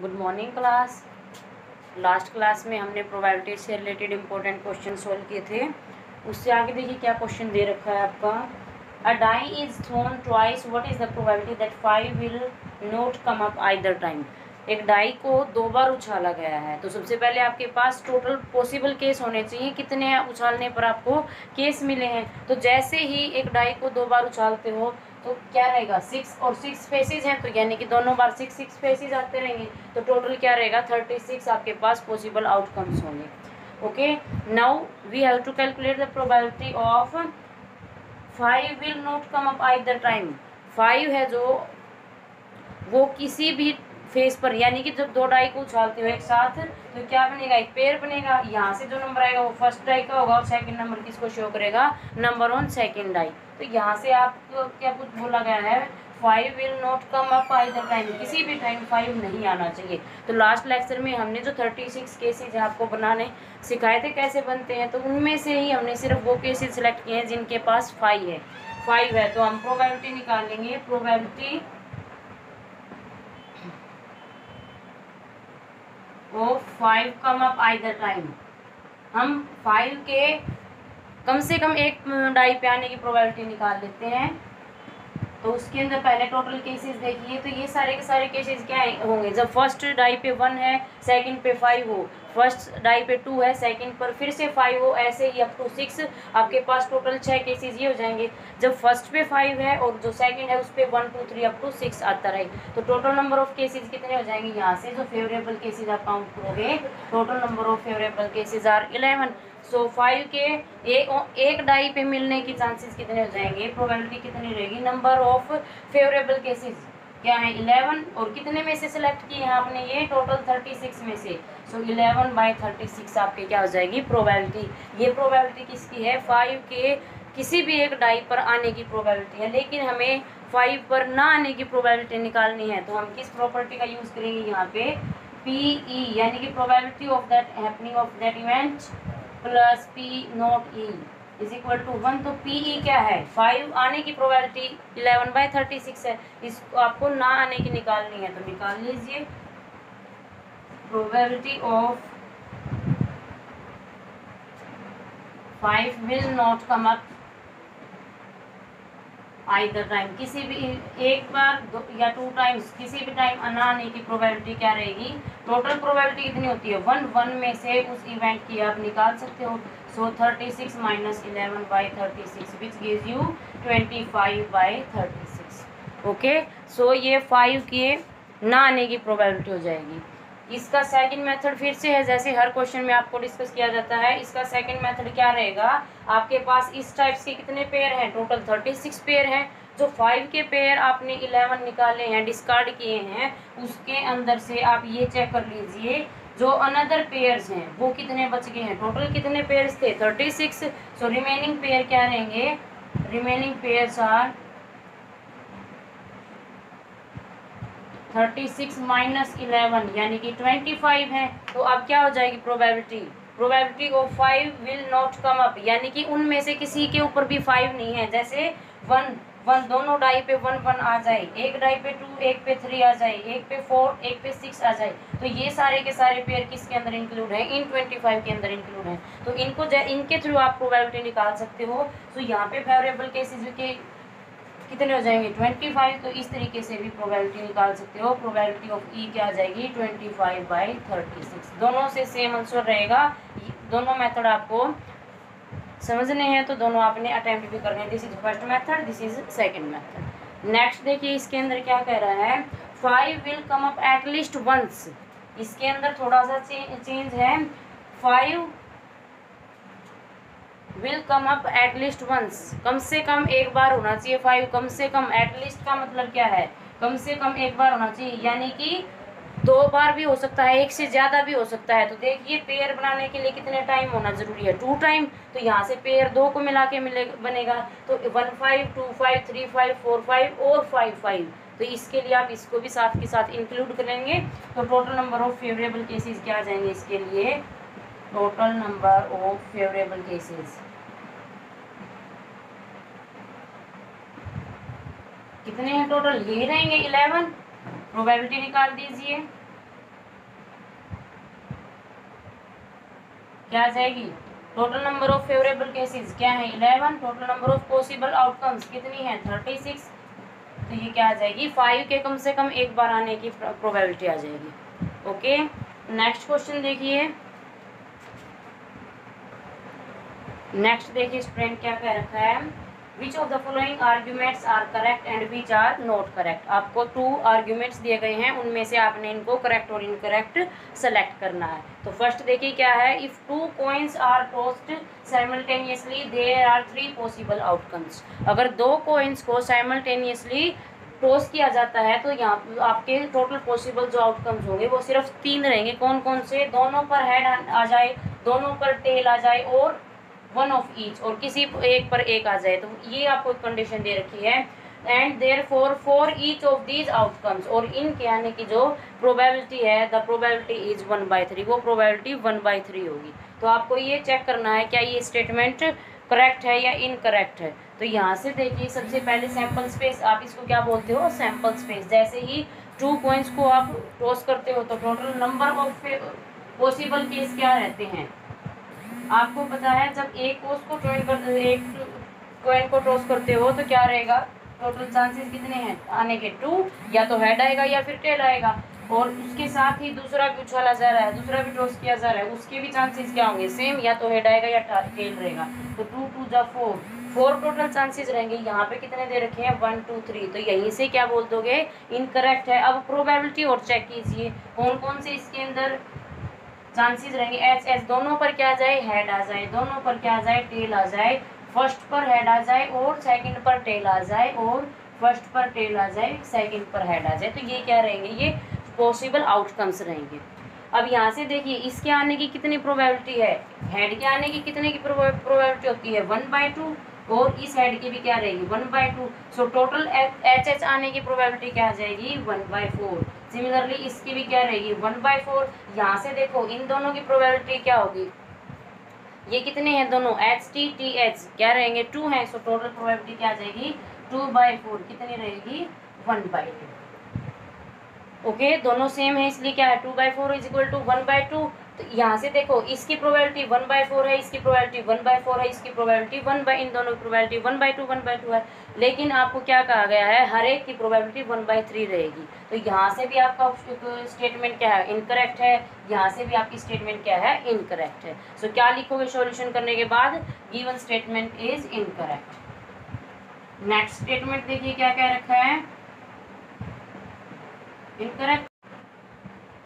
Good morning class. Last class में हमने probability से रिलेटेड इंपॉर्टेंट क्वेश्चन सॉल्व किए थे। उससे आगे देखिए क्या क्वेश्चन दे रखा है आपका। A die is thrown twice, what is the probability that 5 will not come up either time. एक डाई को 2 बार उछाला गया है, तो सबसे पहले आपके पास टोटल पॉसिबल केस होने चाहिए, कितने उछालने पर आपको केस मिले हैं। तो जैसे ही एक डाई को 2 बार उछालते हो तो क्या रहेगा, 6 और 6 फेसेज हैं, तो यानी कि दोनों बार 6 फेसेज आते रहेंगे, तो टोटल क्या रहेगा 36 आपके पास पॉसिबल आउटकम्स होंगे। Okay, now we have to calculate the probability of 5 will not come up either time. 5 है जो वो किसी भी फेस पर, यानी कि जब 2 डाई को उछालते हो एक साथ तो क्या बनेगा, एक पेयर बनेगा। यहाँ से जो नंबर आएगा वो फर्स्ट डाई का होगा और सेकंड नंबर किसको शो करेगा, नंबर ऑन सेकंड डाई। तो यहाँ से आपको क्या कुछ बोला गया है, 5 will not come up either time, किसी भी टाइम 5 नहीं आना चाहिए। तो लास्ट लेक्चर में हमने जो 36 केसेज आपको बनाने सिखाए थे कैसे बनते हैं, तो उनमें से ही हमने सिर्फ वो केसेज सिलेक्ट किए हैं जिनके पास 5 है। तो हम प्रोबेबिलिटी निकालेंगे, probability of 5 come up either time. हम 5 के कम से कम एक डाई पे आने की प्रोबेबिलिटी निकाल लेते हैं। तो उसके अंदर पहले टोटल केसेस देखिए, तो ये सारे के सारे केसेस क्या होंगे, जब फर्स्ट डाई पे 1 है, सेकंड पे 5 हो, फर्स्ट डाई पे 2 है, सेकंड पर फिर से 5 हो, ऐसे ही अप टू 6 आपके पास टोटल 6 केसेस ये हो जाएंगे। जब फर्स्ट पे 5 है और जो सेकंड है उस पे 1 2 3 अप टू 6 आता रहे, तो टोटल नंबर ऑफ केसेस कितने हो जाएंगे, यहाँ से जो फेवरेबल केसेस आप काउंट करोगे, total number of favourable cases are 11। So 5 के एक डाई पे मिलने की चांसेस कितने हो जाएंगे, प्रोबेबिलिटी कितनी रहेगी, नंबर ऑफ फेवरेबल केसेस क्या है 11, और कितने में से सिलेक्ट किए हैं आपने, ये टोटल 36 में से। सो 11/36 आपके क्या हो जाएगी प्रोबेबिलिटी। ये प्रोबेबिलिटी किसकी है, 5 के किसी भी एक डाई पर आने की प्रोबेबिलिटी है, लेकिन हमें 5 पर ना आने की प्रोबेबिलिटी निकालनी है, तो हम किस प्रॉपर्टी का यूज करेंगे यहाँ पे, PE, यानी कि probability of that happening of that event plus P not E is equal to 1। तो PE क्या है, 5 आने की प्रोबेबिलिटी 11/36 है, इसको आपको ना आने की निकालनी है, तो निकाल लीजिए। Probability of 5 will not come up either time, किसी भी एक बार या 2 टाइम्स किसी भी टाइम ना आने की प्रोबेबिलिटी क्या रहेगी, टोटल प्रोबेबिलिटी कितनी होती है 1 में से उस इवेंट की आप निकाल सकते हो। So 36 minus 11/36 which gives you 25/36। Okay, so ये 5 के ना आने की प्रोबेबिलिटी हो जाएगी। इसका सेकंड मेथड फिर से है, जैसे हर क्वेश्चन में आपको डिस्कस किया जाता है, इसका सेकंड मेथड क्या रहेगा, आपके पास इस टाइप्स के कितने पेयर हैं, टोटल 36 पेयर हैं। जो 5 के पेयर आपने 11 निकाले हैं, डिस्कार्ड किए हैं, उसके अंदर से आप ये चेक कर लीजिए जो अनदर पेयर्स हैं वो कितने बच गए हैं, टोटल कितने पेयर्स थे 36। सो रिमेनिंग पेयर क्या रहेंगे, रिमेनिंग पेयर्स आर 36 माइनस 11 यानी कि 25 है। तो अब क्या हो जाएगी probability of 5 will not come up, यानी कि उनमें से किसी के ऊपर भी 5 नहीं है। जैसे 1 दोनों डाई पे 1 आ जाए, एक डाई पे 2, एक पे 3 आ जाए, एक पे 4, एक पे 6 आ जाए, तो ये सारे के सारे पेयर किसके अंदर इंक्लूड है, इन 25 के अंदर इंक्लूड है। तो इनको इनके थ्रू आप प्रोबेबिलिटी निकाल सकते हो। तो यहाँ पे फेवरेबल केसेस के कितने हो जाएंगे 25, तो इस तरीके से भी प्रोबेबिलिटी निकाल सकते हो। प्रोबेबिलिटी ऑफ E क्या आ जाएगी 25/36। दोनों से सेम आंसर रहेगा, दोनों मेथड आपको समझने हैं, तो दोनों आपने अटेम्प्ट भी करने हैं। This is first method, this is second method. Next देखिए इसके अंदर क्या कह रहा है, 5 will come up at least once. इसके अंदर थोड़ा सा चेंज है, 5 will come up at least once, कम से कम एक बार होना चाहिए 5, कम से कम, एटलीस्ट का मतलब क्या है, कम से कम एक बार होना चाहिए, यानी कि 2 बार भी हो सकता है, एक से ज़्यादा भी हो सकता है। तो देखिए पेयर बनाने के लिए कितने टाइम होना जरूरी है, 2 टाइम। तो यहाँ से पेयर 2 को मिला के बनेगा, तो 1 5 2 5 3 5 4 5 और 5 5। तो इसके लिए आप इसको भी साथ के साथ इंक्लूड करेंगे, तो total number of favourable cases क्या आ जाएंगे इसके लिए, total number of favourable cases कितने हैं टोटल, ये रहेंगे 11। प्रोबेबिलिटी निकाल दीजिए, क्या आ जाएगी, total number of favourable cases क्या है 11, total number of possible outcomes कितनी है 36, तो ये क्या आ जाएगी 5 के कम से कम एक बार आने की प्रोबेबिलिटी आ जाएगी। ओके, नेक्स्ट क्वेश्चन देखिए, नेक्स्ट देखिए स्टूडेंट क्या कह रखा है, which of the following arguments are correct and which are not correct. आपको 2 आर्ग्यूमेंट्स दिए गए हैं, उनमें से आपने इनको करेक्ट और इनकरेक्ट सेलेक्ट करना है। तो फर्स्ट देखिए क्या है, if 2 coins are tossed simultaneously there are 3 possible outcomes. अगर 2 कॉइन्स को साइमल्टेनियसली टॉस किया जाता है तो यहाँ आपके टोटल पॉसिबल जो आउटकम्स होंगे वो सिर्फ 3 रहेंगे। कौन कौन से, दोनों पर हेड आ जाए, दोनों पर टेल आ जाए और वन ऑफ ईच, और किसी एक पर एक आ जाए। तो ये आपको कंडीशन दे रखी है। And therefore for each of these outcomes, और इनके आने की जो प्रोबेबिलिटी है, द प्रोबेबिलिटी इज 1/3, वो प्रोबेबिलिटी 1/3 होगी। तो आपको ये चेक करना है क्या ये स्टेटमेंट करेक्ट है या इनकरेक्ट है। तो यहाँ से देखिए सबसे पहले सैंपल स्पेस, आप इसको क्या बोलते हो, सैंपल स्पेस। जैसे ही 2 कॉइन्स को आप टॉस करते हो तो total number of possible case क्या रहते हैं, आपको पता है जब एक कॉइन को टॉस करते हो तो क्या रहेगा, टोटल चांसेस कितने हैं आने के 2, या तो हेड आएगा या फिर टेल आएगा। और उसके साथ ही दूसरा भी उछाला जा रहा है, दूसरा भी टॉस किया जा रहा है, उसके भी चांसेस क्या होंगे सेम, या तो हेड आएगा या टेल रहेगा। तो 2 2 जा 4 टोटल चांसेस रहेंगे। यहाँ पे कितने दे रखे हैं 1 2 3, तो यहीं से क्या बोल दोगे इनकरेक्ट है। अब प्रोबेबिलिटी और चेक कीजिए कौन कौन से इसके अंदर चांसेस रहेंगे, एच एच दोनों पर क्या आ जाए, हेड आ जाए, दोनों पर क्या आ जाए, टेल आ जाए, फर्स्ट पर हेड आ जाए और सेकंड पर टेल आ जाए, और फर्स्ट पर टेल आ जाए, सेकंड पर हेड आ जाए। तो ये क्या रहेंगे, ये पॉसिबल आउटकम्स रहेंगे। अब यहाँ से देखिए इसके आने की कितनी प्रोबेबिलिटी है, हेड के आने की कितने की प्रोबेबिलिटी होती है 1/2, और इस हेड की भी क्या रहेगी 1/2। सो टोटल एच एच आने की प्रोबेबिलिटी क्या आ जाएगी 1/4। सिमिलरली इसकी भी क्या रहेगी 1/4। यहाँ से देखो इन दोनों की प्रोबेबिलिटी क्या होगी, ये कितने हैं दोनों, एच टी टी एच क्या रहेंगे 2 हैं। सो टोटल प्रोबेबिलिटी क्या आ जाएगी 2/4, कितनी रहेगी 1/2। ओके, दोनों सेम है इसलिए क्या है 2/4 इज इक्वल टू 1/2। तो यहाँ से देखो इसकी प्रोबेबिलिटी 1/4 है, इसकी प्रोबेबिलिटी 1/4 है, इसकी प्रोबेबिलिटी इन दोनों की प्रोबेबिलिटी 1/2 है। लेकिन आपको क्या कहा गया है, हर एक की प्रोबेबिलिटी 1/3 रहेगी। तो यहाँ से भी आपका स्टेटमेंट क्या है इनकरेक्ट है, यहाँ से भी आपकी स्टेटमेंट क्या है इनकरेक्ट है। सो क्या लिखोगे सॉल्यूशन करने के बाद, given statement is incorrect. Next statement देखिए क्या कह रखा है, इनकरेक्ट।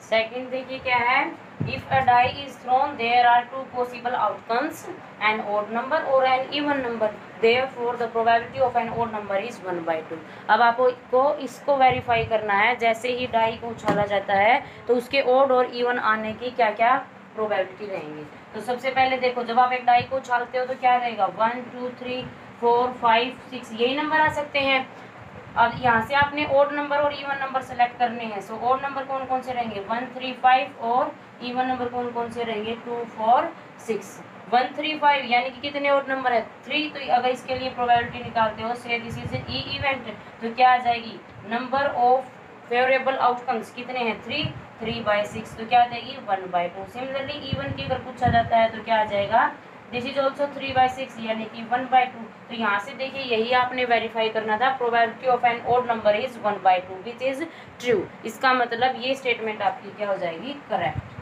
सेकंड देखिए क्या है, if a die is thrown there are 2 possible outcomes, an odd number और an even number, therefore the probability of an odd number is 1/2। अब आपको इसको वेरीफाई करना है, जैसे ही डाई को उछाला जाता है तो उसके ऑड और इवन आने की क्या क्या प्रोबेबिलिटी रहेंगी। तो सबसे पहले देखो जब आप एक डाई को उछालते हो तो क्या रहेगा 1 2 3 4 5 6 यही नंबर आ सकते हैं। अब यहाँ से आपने ओड नंबर और इवन नंबर सेलेक्ट करने हैं। सो ओड नंबर कौन कौन से रहेंगे 1 3 5, और इवन नंबर कौन कौन से रहेंगे 2 4 6। 1 3 5 यानी कि कितने ओड नंबर है 3। तो अगर इसके लिए प्रोबेबिलिटी निकालते हो से दिस इज ई इवेंट, तो क्या आ जाएगी नंबर ऑफ फेवरेबल आउटकम्स कितने हैं 3/6, तो क्या आ जाएगी 1/2। सिमिलरली इवन की अगर पूछा जाता है तो क्या आ जाएगा, दिस इज ऑल्सो 3/6 यानी कि 1/2। तो यहाँ से देखिए यही आपने वेरीफाई करना था, probability of an odd number is 1/2 which is true. इसका मतलब ये स्टेटमेंट आपकी क्या हो जाएगी करेक्ट।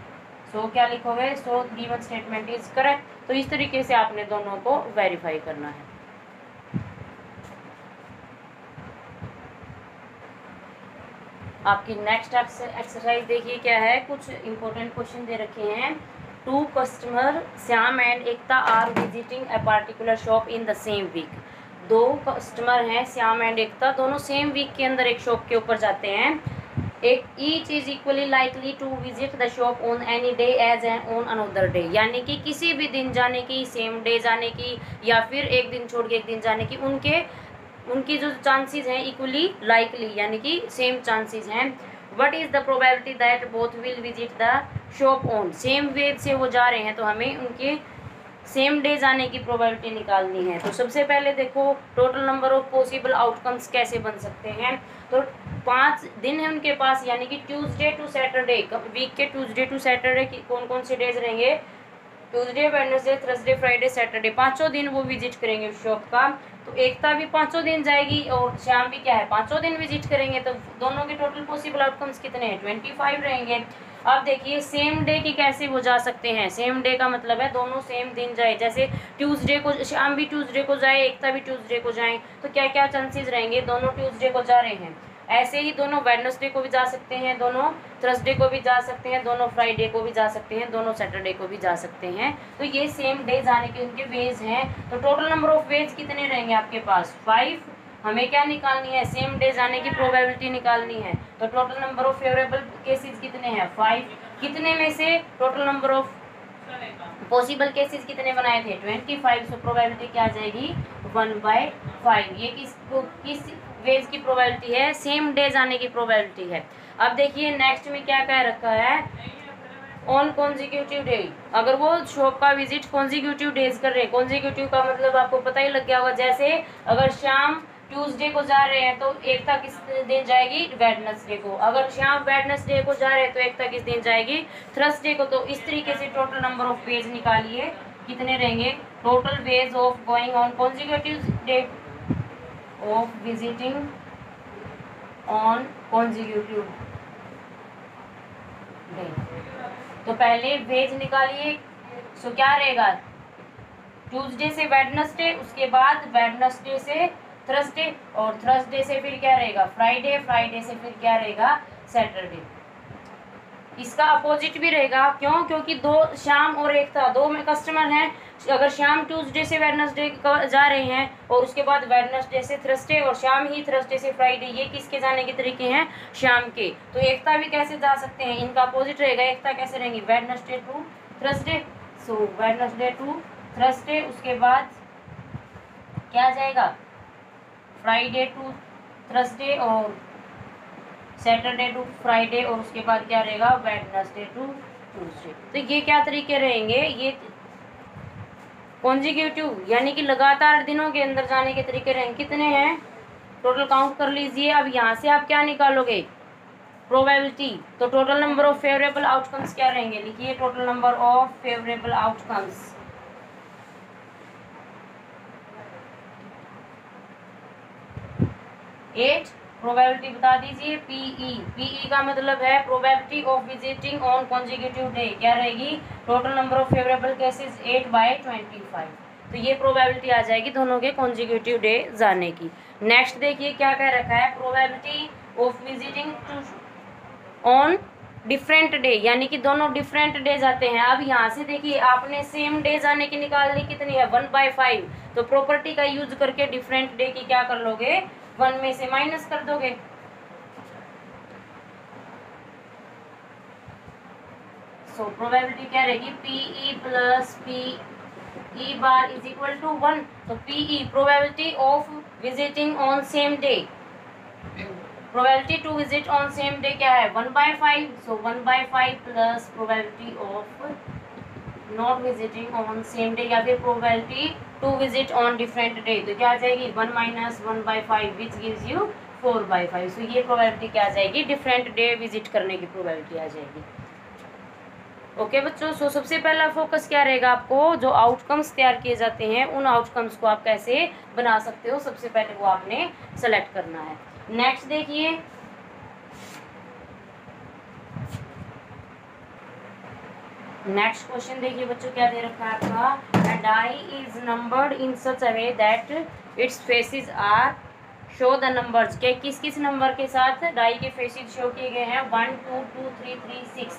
सो क्या लिखोगे, so given statement is correct. तो इस तरीके से आपने दोनों को वेरीफाई करना है। आपकी नेक्स्ट एक्सरसाइज देखिए क्या है, कुछ इंपॉर्टेंट क्वेश्चन दे रखे हैं। 2 customer Shyam and Ekta are visiting a particular shop in the same week. 2 customer हैं श्याम एंड एकता, दोनों सेम वीक के अंदर एक शॉप के ऊपर जाते हैं। एक each is equally likely to visit the shop on any day as an on another day, यानी कि किसी भी दिन जाने की, सेम डे जाने की, या फिर एक दिन छोड़ के एक दिन जाने की, उनकी जो चांसेस हैं इक्वली लाइकली यानी कि सेम चांसेस हैं। What is the probability that both will visit the shop on, same way से वो जा रहे हैं तो हमें उनके सेम डे जाने की प्रोबेबिलिटी निकालनी है। तो सबसे पहले देखो total number of possible outcomes कैसे बन सकते हैं। तो 5 दिन है उनके पास, यानी कि ट्यूसडे टू सैटरडे, वीक के ट्यूसडे टू सैटरडे की कौन कौन से डेज रहेंगे Tuesday, Wednesday, Thursday, Friday, Saturday, 5 दिन वो विजिट करेंगे शॉप का। तो एकता भी 5 दिन जाएगी और श्याम भी क्या है 5 दिन विजिट करेंगे। तो दोनों के टोटल पॉसिबल आउटकम्स कितने हैं 25 रहेंगे। अब देखिए सेम डे की कैसे वो जा सकते हैं। सेम डे का मतलब है दोनों सेम दिन जाए। जैसे ट्यूसडे को श्याम भी ट्यूसडे को जाए, एकता भी ट्यूसडे को जाए, तो क्या क्या चांसेस रहेंगे, दोनों ट्यूसडे को जा रहे हैं। ऐसे ही दोनों वेडनेसडे को भी जा सकते हैं, दोनों थर्सडे को भी जा सकते हैं, दोनों फ्राइडे को भी जा सकते हैं, दोनों सैटरडे को भी जा सकते हैं। तो ये सेम डे जाने के उनके वेज हैं। तो टोटल नंबर ऑफ वेज कितने रहेंगे आपके पास 5। हमें क्या निकालनी है, सेम डे जाने की प्रोबेबिलिटी निकालनी है। तो total number of favourable cases कितने हैं 5। कितने में से total number of possible cases कितने बनाए थे 25। सो प्रोबेबिलिटी क्या आ जाएगी 1/5। ये किस वेज की प्रोबेबिलिटी है, सेम डे जाने की प्रोबेबिलिटी है। अब देखिए नेक्स्ट में क्या कह रखा है, ऑन कॉन्जिक्यूटिव डे। अगर वो शॉप का विजिट कॉन्जिक्यूटिव डेज कर रहे हैं, कॉन्जिक्यूटिव का मतलब आपको पता ही लग गया होगा। जैसे अगर शाम ट्यूसडे को जा रहे हैं तो एकता किस दिन जाएगी वेडनेसडे को। अगर शाम वेडनेसडे को जा रहे हैं तो एकता किस दिन जाएगी थर्सडे को। तो इस तरीके से टोटल नंबर ऑफ वेज निकालिए कितने रहेंगे। Total ways of going on consecutive day of visiting on consecutive day. तो पहले वेज निकालिए। सो क्या रहेगा ट्यूसडे से वेडनेसडे, उसके बाद वेडनेसडे से थर्सडे, और थर्सडे से फिर क्या रहेगा फ्राइडे, फ्राइडे से फिर क्या रहेगा सैटरडे। इसका अपोजिट भी रहेगा, क्यों, क्योंकि दो शाम और एकता दो में कस्टमर हैं। अगर शाम ट्यूसडे से वेडनेसडे जा रहे हैं और उसके बाद वेडनेसडे से थर्सडे और शाम ही थर्सडे से फ्राइडे, ये किसके जाने के तरीके हैं शाम के। तो एकता भी कैसे जा सकते हैं, इनका अपोजिट रहेगा। एकता कैसे रहेंगी Wednesday to Thursday. So Wednesday to Thursday, उसके बाद क्या आ जाएगा फ्राइडे टू थर्सडे और सैटरडे टू फ्राइडे, और उसके बाद क्या रहेगा वेडनेसडे टू ट्यूसडे। तो ये क्या तरीके रहेंगे, ये कॉन्जिक्यूटिव यानी कि लगातार दिनों के अंदर जाने के तरीके रहेंगे। कितने हैं टोटल काउंट कर लीजिए। अब यहाँ से आप क्या निकालोगे प्रोबेबिलिटी। तो total number of favourable outcomes क्या रहेंगे, लिखिए total number of favourable outcomes. Eight. Probability बता दीजिए पीई का मतलब है probability of visiting on consecutive day. क्या रहेगी total number of favourable cases 8/25। तो ये प्रोबेबिलिटी आ जाएगी दोनों के कॉन्जिक्यूटिव डे जाने की। नेक्स्ट देखिए क्या कह रखा है, probability of visiting on different day, यानी कि दोनों डिफरेंट डे जाते हैं। अब यहाँ से देखिए आपने सेम डे जाने की निकालनी कितनी है 1/5। तो प्रॉपर्टी का यूज करके डिफरेंट डे की क्या कर लोगे 1 में से माइनस कर दोगे। सो प्रोबेबिलिटी क्या रहेगी P E plus P E bar is equal to 1। तो P E probability of visiting on same day, probability to visit on same day क्या है 1/5। So 1/5 plus probability of not visiting on same day, या फिर probability to visit on different day. तो क्या आ जाएगी 1 minus 1/5 which gives you 4/5। So ये probability क्या आ जाएगी डिफरेंट डे विजिट करने की प्रोबेबिलिटी आ जाएगी। ओके बच्चों, सो सबसे पहला फोकस क्या रहेगा, आपको जो आउटकम्स तैयार किए जाते हैं उन आउटकम्स को आप कैसे बना सकते हो, सबसे पहले वो आपने सेलेक्ट करना है। नेक्स्ट देखिए नेक्स्ट क्वेश्चन देखिए बच्चों क्या दे रखा है आपका, a die is numbered in such a way that its faces are show the numbers। के किस किस नंबर के साथ डाई के फेसेस शो किए गए हैं 1 2 2 3 3 6।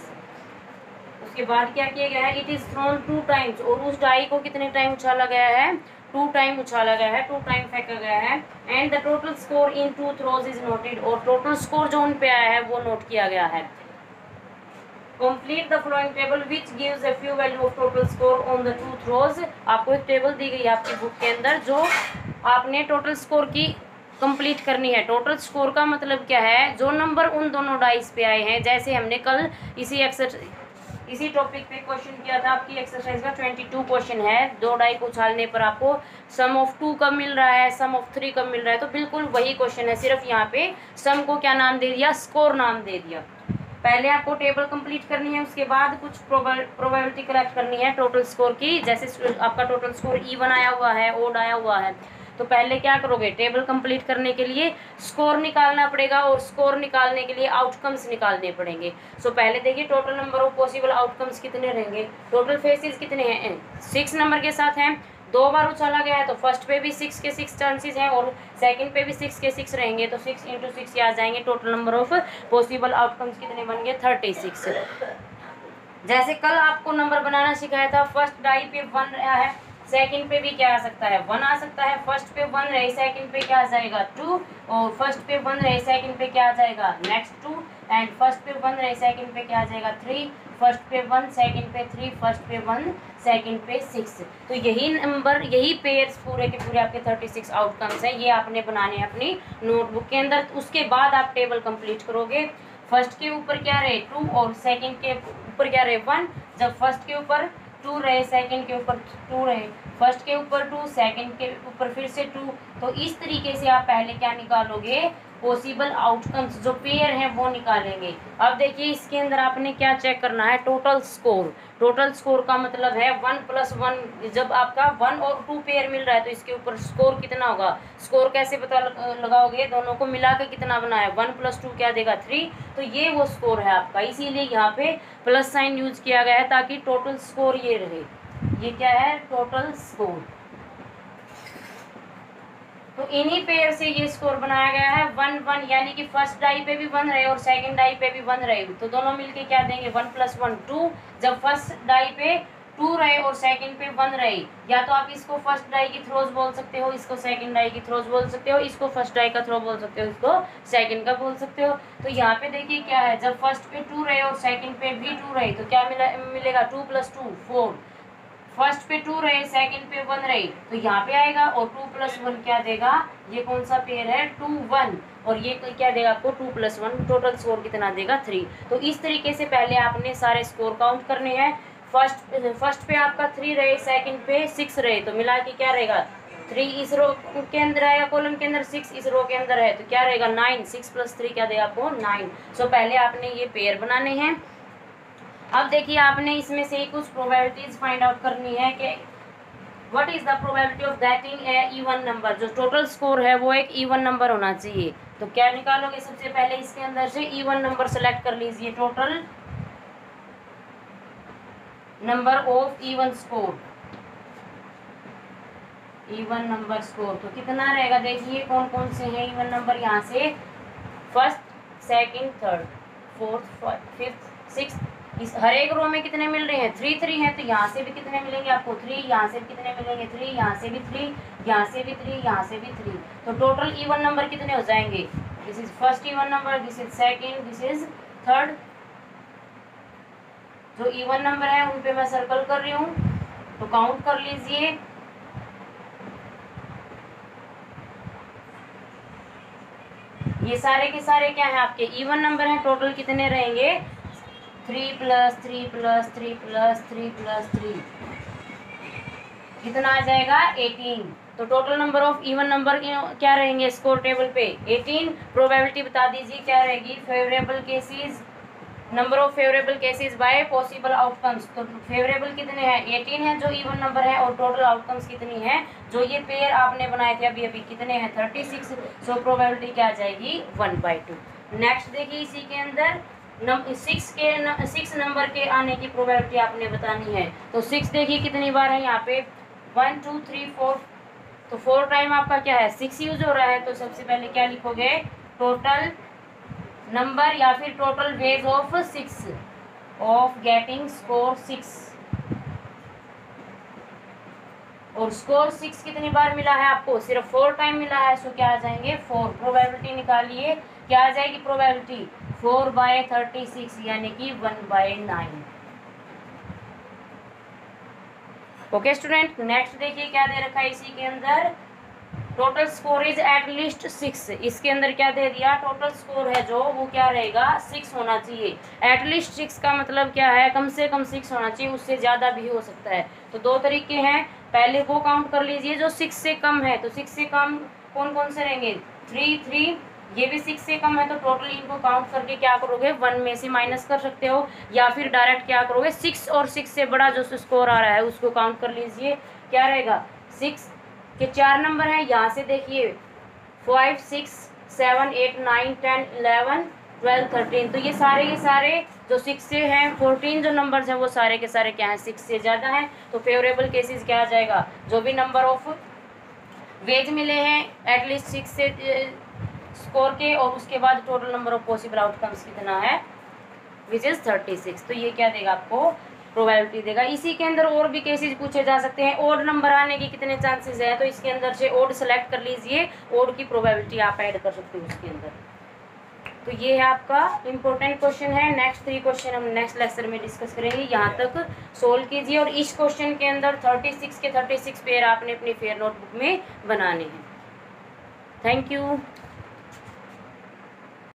उसके बाद क्या किया गया है, इट इज थ्रोन 2 टाइम्स, और उस डाई को कितने टाइम उछाला गया है 2 टाइम उछाला गया है, 2 टाइम फेंका गया है। And the total score in 2 throws is noted, और टोटल स्कोर जो उन पे आया है वो नोट किया गया है। Complete the following table which gives a few value of total score on the 2 throws. आपको एक टेबल दी गई है आपकी बुक के अंदर, जो आपने टोटल स्कोर की कंप्लीट करनी है। टोटल स्कोर का मतलब क्या है, जो नंबर उन दोनों डाइस पे आए हैं। जैसे हमने कल इसी टॉपिक पे क्वेश्चन किया था, आपकी एक्सरसाइज का 22 क्वेश्चन है। 2 डाई को उछालने पर आपको सम ऑफ 2 कब मिल रहा है, सम ऑफ 3 कब मिल रहा है। तो बिल्कुल वही क्वेश्चन है, सिर्फ यहाँ पे सम को क्या नाम दे दिया स्कोर नाम दे दिया। पहले आपको टेबल कंप्लीट करनी है, उसके बाद कुछ प्रोबेबिलिटी कलेक्ट करनी है टोटल स्कोर की। जैसे आपका टोटल स्कोर इवन आया हुआ है, ओड आया हुआ है, तो पहले क्या करोगे, टेबल कंप्लीट करने के लिए स्कोर निकालना पड़ेगा और स्कोर निकालने के लिए आउटकम्स निकालने पड़ेंगे। सो पहले देखिए total number of possible outcomes कितने रहेंगे। टोटल फेसेस कितने हैं, 6 नंबर के साथ हैं। 2 बार उछाला गया है तो फर्स्ट पे भी 6 के 6 चांसेस हैं और सेकंड पे भी 6 के 6 रहेंगे, तो 6 × 6 आ जाएंगे। Total number of possible outcomes कितने बन गए, 36। जैसे कल आपको नंबर बनाना सिखाया था, फर्स्ट डाई पे 1 रहा है, सेकंड पे भी क्या आ सकता है, 1 आ सकता है। फर्स्ट पे 1 रहे, सेकंड पे क्या आ जाएगा 2, और फर्स्ट पे 1 रहे, सेकंड पे क्या आ जाएगा नेक्स्ट 2, एंड फर्स्ट पे 1 रहे, सेकंड पे क्या आ जाएगा 3, फर्स्ट पे 1, सेकंड पे 3, फर्स्ट पे 1, सेकंड पे 6। तो यही नंबर, यही पेयर्स पूरे के पूरे आपके 36 आउटकम्स हैं। ये आपने बनाने हैं अपनी नोटबुक के अंदर। उसके बाद आप टेबल कंप्लीट करोगे। फर्स्ट के ऊपर क्या रहे 2 और सेकंड के ऊपर क्या रहे 1। जब फर्स्ट के ऊपर 2 रहे, सेकंड के ऊपर 2 रहे, फर्स्ट के ऊपर 2, सेकंड के ऊपर फिर से 2, तो इस तरीके से आप पहले क्या निकालोगे, पॉसिबल आउटकम्स जो पेयर हैं वो निकालेंगे। अब देखिए इसके अंदर आपने क्या चेक करना है, टोटल स्कोर। टोटल स्कोर का मतलब है 1 + 1। जब आपका 1 और 2 पेयर मिल रहा है तो इसके ऊपर स्कोर कितना होगा। स्कोर कैसे पता लगाओगे, दोनों को मिला के कितना बना है, 1 + 2 क्या देगा 3, तो ये वो स्कोर है आपका। इसीलिए यहाँ पे प्लस साइन यूज किया गया है ताकि टोटल स्कोर ये रहे। ये क्या है, टोटल स्कोर। तो इन्हीं पेयर से ये स्कोर बनाया गया है 1 1, यानी कि फर्स्ट डाई पे भी 1 रहे और सेकंड डाई पे भी 1 रहे, तो दोनों मिलके क्या देंगे 1 + 1 2। जब फर्स्ट डाई पे 2 रहे और सेकंड पे 1 रहे, या तो आप इसको फर्स्ट डाई की थ्रोज बोल सकते हो, इसको सेकंड डाई की थ्रोज बोल सकते हो, इसको फर्स्ट डाई का थ्रो बोल सकते हो, इसको सेकंड का बोल सकते हो। तो यहाँ पे देखिए क्या है, जब फर्स्ट पे 2 रहे और सेकंड पे भी 2 रहे तो क्या मिलेगा 2 + 2 4। फर्स्ट पे 2 रहे, सेकंड पे 1 रहे, तो यहाँ पे आएगा, और 2 + 1 क्या देगा, ये कौन सा पेयर है 2 1, और ये क्या देगा आपको 2 + 1, टोटल स्कोर कितना देगा 3। तो इस तरीके से पहले आपने सारे स्कोर काउंट करने हैं। फर्स्ट पे आपका 3 रहे, सेकंड पे 6 रहे, तो मिला के क्या रहेगा 3, इस रो के अंदर आएगा, कॉलम के अंदर 6 इस रो के अंदर है, तो क्या रहेगा 9। 6 + 3 क्या देगा आपको 9। सो पहले आपने ये पेयर बनाने हैं। अब देखिए आपने इसमें से ही कुछ प्रोबेबिलिटीज फाइंड आउट करनी है कि what is the probability of getting a even number. जो टोटल स्कोर है वो एक इवन नंबर होना चाहिए। तो क्या निकालोगे, सबसे पहले इसके अंदर से इवन नंबर सेलेक्ट कर लीजिए। Total number of even score, even number score तो कितना रहेगा, देखिए कौन कौन से हैं इवन नंबर। यहाँ से first, second, third, fourth, fifth, sixth, इस हर एक रो में कितने मिल रहे हैं 3 3 हैं, तो यहाँ से भी कितने मिलेंगे आपको 3, यहाँ से भी कितने मिलेंगे 3, यहाँ से भी 3, यहाँ से भी 3, यहाँ से भी 3। तो टोटल इवन नंबर कितने हो जाएंगे, this is first even number, this is second, this is third. जो इवन नंबर है उन पे मैं सर्कल कर रही हूँ, तो काउंट कर लीजिए। ये सारे के सारे क्या है आपके इवन नंबर हैं। टोटल कितने रहेंगे 3 + 3 + 3 + 3 + 3, कितना आ जाएगा 18। तो total number of even number क्या रहेंगे स्कोर टेबल पे 18। प्रोबेबिलिटी बता दीजिए क्या रहेगी, favourable cases, number of favourable cases bye possible outcomes. तो फेवरेबल कितने हैं 18 है जो इवन नंबर है, और टोटल आउटकम्स कितनी है, जो ये पेयर आपने बनाए थे अभी अभी कितने हैं 36। सो प्रोबेबिलिटी क्या आ जाएगी 1/2। नेक्स्ट देखिए इसी के अंदर 6 नंबर के आने की प्रोबेबिलिटी आपने बतानी है। तो 6 देखिए कितनी बार है यहाँ पे 1 2 3 4, तो 4 टाइम आपका क्या है 6 यूज हो रहा है। तो सबसे पहले क्या लिखोगे, टोटल नंबर या फिर total ways of 6 of getting score 6, और स्कोर 6 कितनी बार मिला है आपको, सिर्फ 4 टाइम मिला है। सो क्या आ जाएंगे 4। प्रोबेबिलिटी निकालिए, क्या आ जाएगी प्रोबेबिलिटी 4/36 यानी कि 1/9। ओके स्टूडेंट, नेक्स्ट देखिए क्या दे रखा है इसी के अंदर, total score is at least 6। इसके अंदर क्या दे दिया, टोटल स्कोर है जो वो क्या रहेगा 6 होना चाहिए। एट लीस्ट 6 का मतलब क्या है, कम से कम 6 होना चाहिए, उससे ज़्यादा भी हो सकता है। तो 2 तरीके हैं, पहले वो काउंट कर लीजिए जो 6 से कम है। तो 6 से कम कौन कौन से रहेंगे 3 3, ये भी 6 से कम है, तो टोटल इनको काउंट करके क्या करोगे, 1 में से माइनस कर सकते हो, या फिर डायरेक्ट क्या करोगे, 6 और 6 से बड़ा जो स्कोर आ रहा है उसको काउंट कर लीजिए। क्या रहेगा, 6 के 4 नंबर हैं, यहाँ से देखिए 5 6 7 8 9 10 11 12 13, तो ये सारे जो 6 से हैं, 14 जो नंबर्स हैं वो सारे के सारे क्या हैं, 6 से ज़्यादा हैं। तो फेवरेबल केसेस क्या आ जाएगा, जो भी नंबर ऑफ वेज मिले हैं एटलीस्ट 6 से स्कोर के, और उसके बाद total number of possible outcomes कितना है, विच इज़ 36। तो ये क्या देगा आपको, प्रोबेबिलिटी देगा। इसी के अंदर और भी केसेस पूछे जा सकते हैं, ओड नंबर आने के कितने चांसेस है, तो इसके अंदर से ओड सेलेक्ट कर लीजिए, ओड की प्रोबेबिलिटी आप ऐड कर सकते हो उसके अंदर। तो ये है आपका इम्पोर्टेंट क्वेश्चन है। नेक्स्ट 3 क्वेश्चन हम नेक्स्ट लेक्चर में डिस्कस करेंगे, यहाँ तक सोल्व कीजिए। और इस क्वेश्चन के अंदर 36 के 36 पेयर आपने अपनी फेयर नोटबुक में बनाने हैं। Thank you.